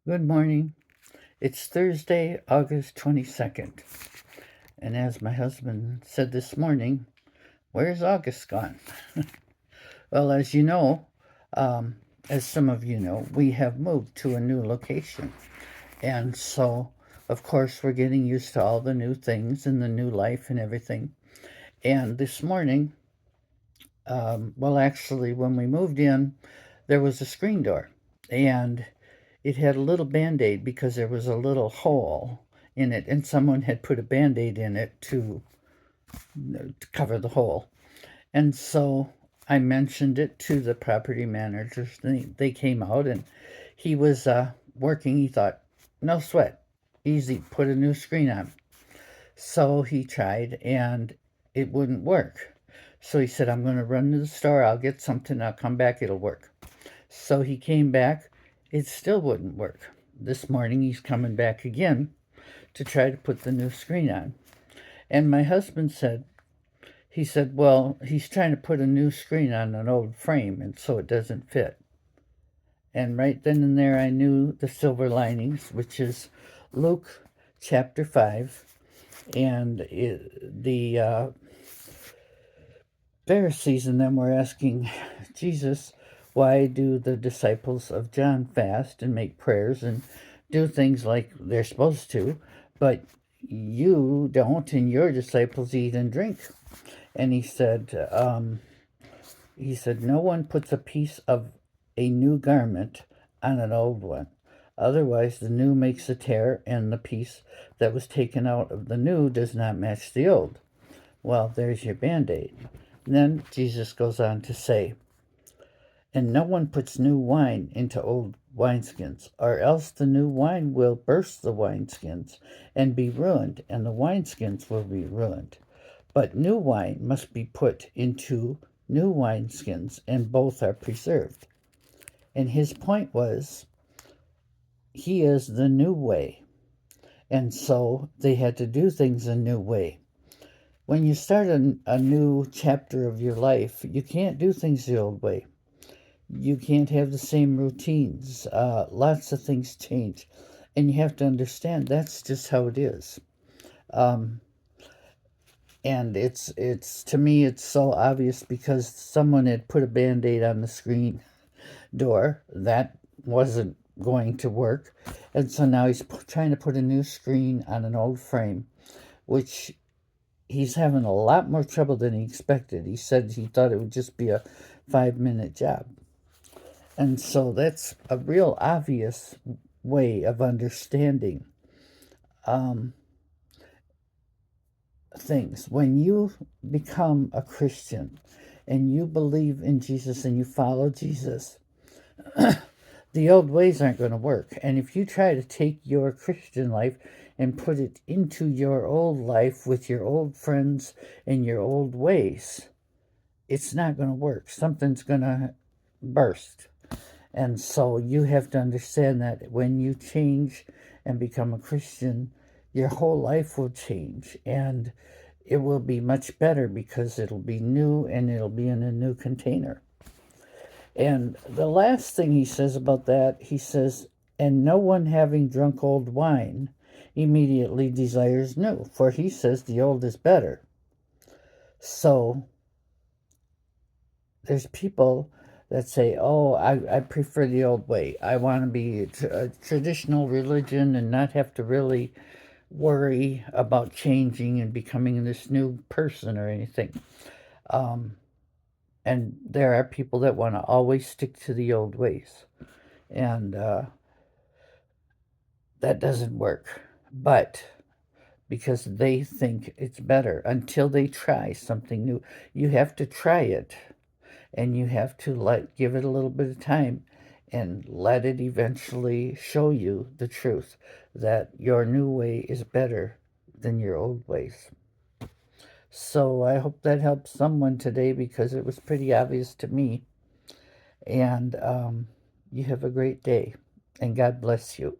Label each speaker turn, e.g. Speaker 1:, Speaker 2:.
Speaker 1: Good morning. It's Thursday, August 22nd. And as my husband said this morning, where's August gone? Well, as you know, um, as some of you know, we have moved to a new location. And so, of course, we're getting used to all the new things and the new life and everything. And this morning, actually, when we moved in, there was a screen door. And it had a little band-aid because there was a little hole in it, and someone had put a band-aid in it to cover the hole. And so I mentioned it to the property managers. They came out, and he was working. He thought, no sweat, easy, put a new screen on. So he tried, and it wouldn't work. So he said, I'm going to run to the store. I'll get something. I'll come back. It'll work. So he came back. It still wouldn't work. This morning he's coming back again to try to put the new screen on. And my husband said, he said, well, he's trying to put a new screen on an old frame, and so it doesn't fit. And right then and there, I knew the silver linings, which is Luke chapter 5. And the Pharisees and them were asking Jesus, why do the disciples of John fast and make prayers and do things like they're supposed to, but you don't, and your disciples eat and drink? And he said, no one puts a piece of a new garment on an old one. Otherwise, the new makes a tear, and the piece that was taken out of the new does not match the old. Well, there's your band-aid. Then Jesus goes on to say, and no one puts new wine into old wineskins, or else the new wine will burst the wineskins and be ruined, and the wineskins will be ruined. But new wine must be put into new wineskins, and both are preserved. And his point was, he is the new way. And so they had to do things a new way. When you start a new chapter of your life, you can't do things the old way. You can't have the same routines. Lots of things change. And you have to understand that's just how it is. And it's to me, it's so obvious because someone had put a band-aid on the screen door. That wasn't going to work. And so now he's trying to put a new screen on an old frame, which he's having a lot more trouble than he expected. He said he thought it would just be a 5-minute job. And so that's a real obvious way of understanding things. When you become a Christian and you believe in Jesus and you follow Jesus, the old ways aren't going to work. And if you try to take your Christian life and put it into your old life with your old friends and your old ways, it's not going to work. Something's going to burst. And so you have to understand that when you change and become a Christian, your whole life will change, and it will be much better because it'll be new and it'll be in a new container. And the last thing he says about that, he says, and no one having drunk old wine immediately desires new, for he says the old is better. So there's people that say, oh, I prefer the old way. I want to be a traditional religion and not have to really worry about changing and becoming this new person or anything. And there are people that want to always stick to the old ways. And that doesn't work. But because they think it's better until they try something new, you have to try it. And you have to give it a little bit of time and let it eventually show you the truth that your new way is better than your old ways. So I hope that helps someone today because it was pretty obvious to me. And you have a great day, and God bless you.